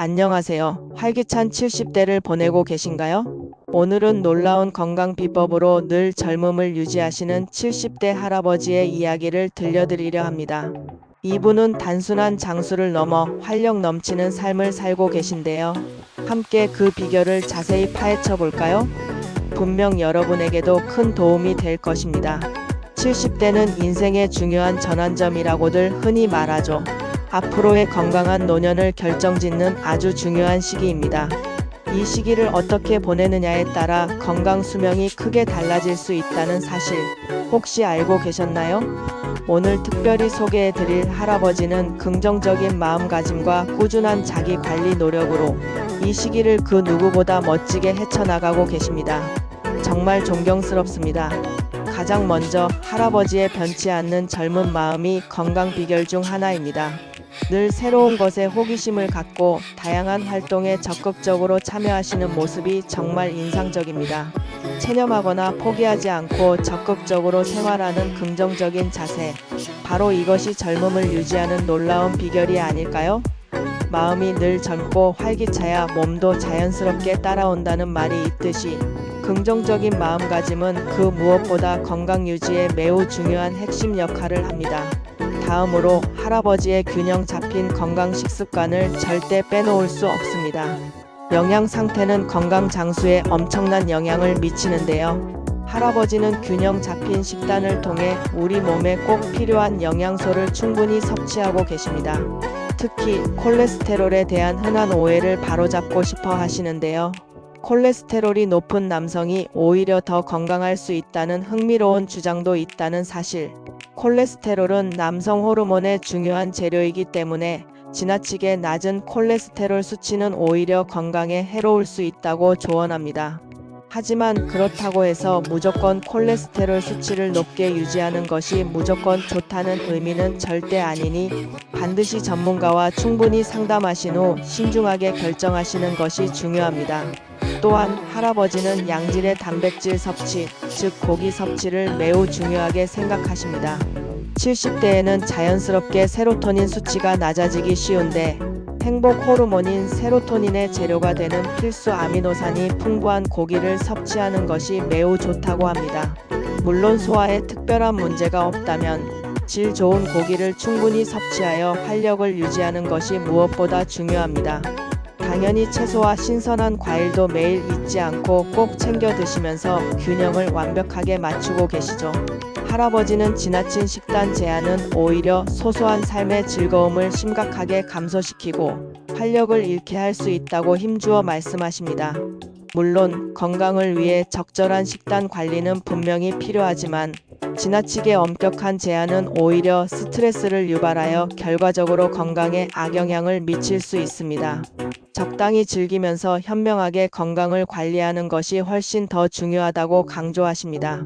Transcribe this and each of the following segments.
안녕하세요. 활기찬 70대를 보내고 계신가요? 오늘은 놀라운 건강 비법으로 늘 젊음을 유지하시는 70대 할아버지의 이야기를 들려드리려 합니다. 이분은 단순한 장수를 넘어 활력 넘치는 삶을 살고 계신데요. 함께 그 비결을 자세히 파헤쳐 볼까요? 분명 여러분에게도 큰 도움이 될 것입니다. 70대는 인생의 중요한 전환점이라고들 흔히 말하죠. 앞으로의 건강한 노년을 결정짓는 아주 중요한 시기입니다. 이 시기를 어떻게 보내느냐에 따라 건강 수명이 크게 달라질 수 있다는 사실 혹시 알고 계셨나요? 오늘 특별히 소개해 드릴 할아버지는 긍정적인 마음가짐과 꾸준한 자기 관리 노력으로 이 시기를 그 누구보다 멋지게 헤쳐나가고 계십니다. 정말 존경스럽습니다. 가장 먼저 할아버지의 변치 않는 젊은 마음이 건강 비결 중 하나입니다. 늘 새로운 것에 호기심을 갖고 다양한 활동에 적극적으로 참여하시는 모습이 정말 인상적입니다. 체념하거나 포기하지 않고 적극적으로 생활하는 긍정적인 자세, 바로 이것이 젊음을 유지하는 놀라운 비결이 아닐까요? 마음이 늘 젊고 활기차야 몸도 자연스럽게 따라온다는 말이 있듯이 긍정적인 마음가짐은 그 무엇보다 건강 유지에 매우 중요한 핵심 역할을 합니다. 다음으로 할아버지의 균형 잡힌 건강 식습관을 절대 빼놓을 수 없습니다. 영양 상태는 건강 장수에 엄청난 영향을 미치는데요. 할아버지는 균형 잡힌 식단을 통해 우리 몸에 꼭 필요한 영양소를 충분히 섭취하고 계십니다. 특히 콜레스테롤에 대한 흔한 오해를 바로잡고 싶어 하시는데요. 콜레스테롤이 높은 남성이 오히려 더 건강할 수 있다는 흥미로운 주장도 있다는 사실. 콜레스테롤은 남성 호르몬의 중요한 재료이기 때문에 지나치게 낮은 콜레스테롤 수치는 오히려 건강에 해로울 수 있다고 조언합니다. 하지만 그렇다고 해서 무조건 콜레스테롤 수치를 높게 유지하는 것이 무조건 좋다는 의미는 절대 아니니 반드시 전문가와 충분히 상담하신 후 신중하게 결정하시는 것이 중요합니다. 또한 할아버지는 양질의 단백질 섭취, 즉 고기 섭취를 매우 중요하게 생각하십니다. 70대에는 자연스럽게 세로토닌 수치가 낮아지기 쉬운데 행복 호르몬인 세로토닌의 재료가 되는 필수 아미노산이 풍부한 고기를 섭취하는 것이 매우 좋다고 합니다. 물론 소화에 특별한 문제가 없다면 질 좋은 고기를 충분히 섭취하여 활력을 유지하는 것이 무엇보다 중요합니다. 당연히 채소와 신선한 과일도 매일 잊지 않고 꼭 챙겨 드시면서 균형을 완벽하게 맞추고 계시죠. 할아버지는 지나친 식단 제한은 오히려 소소한 삶의 즐거움을 심각하게 감소시키고 활력을 잃게 할 수 있다고 힘주어 말씀하십니다. 물론 건강을 위해 적절한 식단 관리는 분명히 필요하지만 지나치게 엄격한 제한은 오히려 스트레스를 유발하여 결과적으로 건강에 악영향을 미칠 수 있습니다. 적당히 즐기면서 현명하게 건강을 관리하는 것이 훨씬 더 중요하다고 강조하십니다.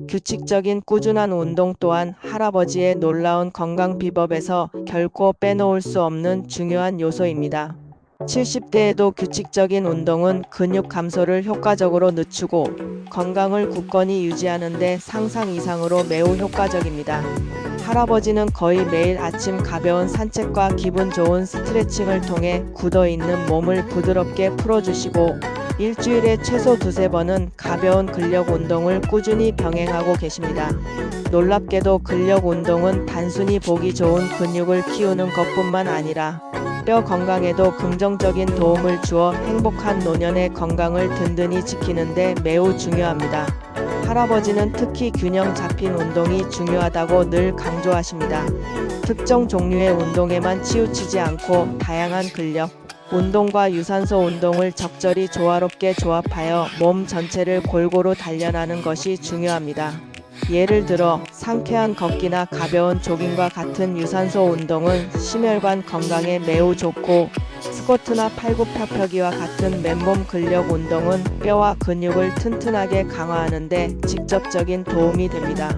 규칙적인 꾸준한 운동 또한 할아버지의 놀라운 건강 비법에서 결코 빼놓을 수 없는 중요한 요소입니다. 70대에도 규칙적인 운동은 근육 감소를 효과적으로 늦추고 건강을 굳건히 유지하는 데 상상 이상으로 매우 효과적입니다. 할아버지는 거의 매일 아침 가벼운 산책과 기분 좋은 스트레칭을 통해 굳어있는 몸을 부드럽게 풀어주시고 일주일에 최소 2~3번은 가벼운 근력 운동을 꾸준히 병행하고 계십니다. 놀랍게도 근력 운동은 단순히 보기 좋은 근육을 키우는 것뿐만 아니라 뼈 건강에도 긍정적인 도움을 주어 행복한 노년의 건강을 든든히 지키는 데 매우 중요합니다. 할아버지는 특히 균형 잡힌 운동이 중요하다고 늘 강조하십니다. 특정 종류의 운동에만 치우치지 않고 다양한 근력, 운동과 유산소 운동을 적절히 조화롭게 조합하여 몸 전체를 골고루 단련하는 것이 중요합니다. 예를 들어 상쾌한 걷기나 가벼운 조깅과 같은 유산소 운동은 심혈관 건강에 매우 좋고 스쿼트나 팔굽혀펴기와 같은 맨몸 근력 운동은 뼈와 근육을 튼튼하게 강화하는 데 직접적인 도움이 됩니다.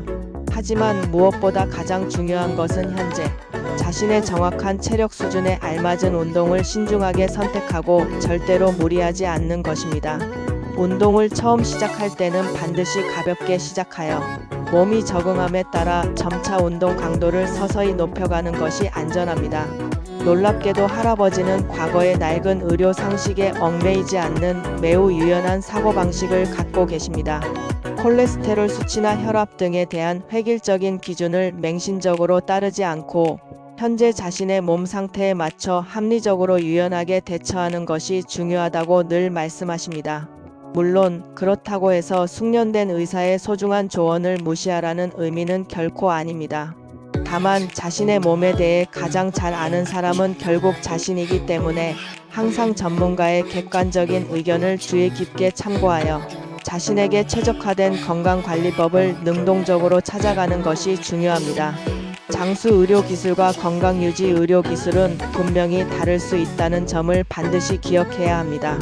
하지만 무엇보다 가장 중요한 것은 현재 자신의 정확한 체력 수준에 알맞은 운동을 신중하게 선택하고 절대로 무리하지 않는 것입니다. 운동을 처음 시작할 때는 반드시 가볍게 시작하여 몸이 적응함에 따라 점차 운동 강도를 서서히 높여가는 것이 안전합니다. 놀랍게도 할아버지는 과거의 낡은 의료 상식에 얽매이지 않는 매우 유연한 사고방식을 갖고 계십니다. 콜레스테롤 수치나 혈압 등에 대한 획일적인 기준을 맹신적으로 따르지 않고 현재 자신의 몸 상태에 맞춰 합리적으로 유연하게 대처하는 것이 중요하다고 늘 말씀하십니다. 물론 그렇다고 해서 숙련된 의사의 소중한 조언을 무시하라는 의미는 결코 아닙니다. 다만 자신의 몸에 대해 가장 잘 아는 사람은 결국 자신이기 때문에 항상 전문가의 객관적인 의견을 주의 깊게 참고하여 자신에게 최적화된 건강관리법을 능동적으로 찾아가는 것이 중요합니다. 장수 의료기술과 건강유지 의료기술은 분명히 다를 수 있다는 점을 반드시 기억해야 합니다.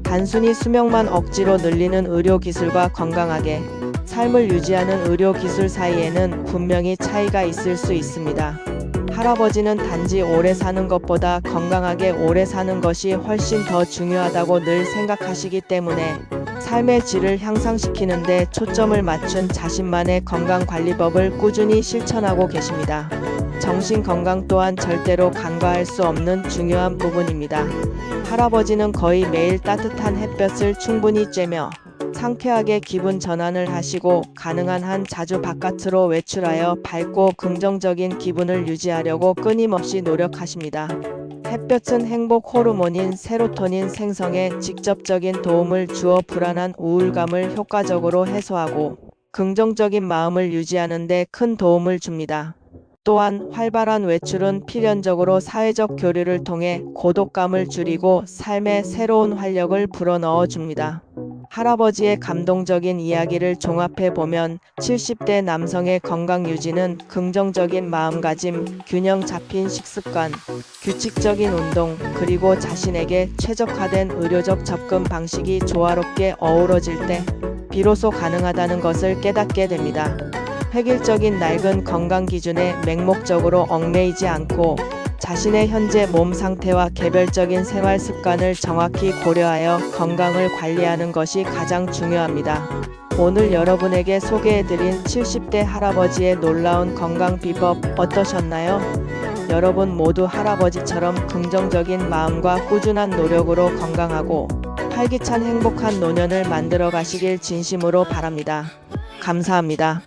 단순히 수명만 억지로 늘리는 의료기술과 건강하게 삶을 유지하는 의료기술 사이에는 분명히 차이가 있을 수 있습니다. 할아버지는 단지 오래 사는 것보다 건강하게 오래 사는 것이 훨씬 더 중요하다고 늘 생각하시기 때문에 삶의 질을 향상시키는 데 초점을 맞춘 자신만의 건강관리법을 꾸준히 실천하고 계십니다. 정신건강 또한 절대로 간과할 수 없는 중요한 부분입니다. 할아버지는 거의 매일 따뜻한 햇볕을 충분히 쬐며 상쾌하게 기분 전환을 하시고 가능한 한 자주 바깥으로 외출하여 밝고 긍정적인 기분을 유지하려고 끊임없이 노력하십니다. 햇볕은 행복 호르몬인 세로토닌 생성에 직접적인 도움을 주어 불안한 우울감을 효과적으로 해소하고 긍정적인 마음을 유지하는 데 큰 도움을 줍니다. 또한 활발한 외출은 필연적으로 사회적 교류를 통해 고독감을 줄이고 삶에 새로운 활력을 불어넣어 줍니다. 할아버지의 감동적인 이야기를 종합해 보면 70대 남성의 건강 유지는 긍정적인 마음가짐, 균형 잡힌 식습관, 규칙적인 운동, 그리고 자신에게 최적화된 의료적 접근 방식이 조화롭게 어우러질 때 비로소 가능하다는 것을 깨닫게 됩니다. 획일적인 낡은 건강 기준에 맹목적으로 얽매이지 않고 자신의 현재 몸 상태와 개별적인 생활 습관을 정확히 고려하여 건강을 관리하는 것이 가장 중요합니다. 오늘 여러분에게 소개해드린 70대 할아버지의 놀라운 건강 비법 어떠셨나요? 여러분 모두 할아버지처럼 긍정적인 마음과 꾸준한 노력으로 건강하고 활기찬 행복한 노년을 만들어 가시길 진심으로 바랍니다. 감사합니다.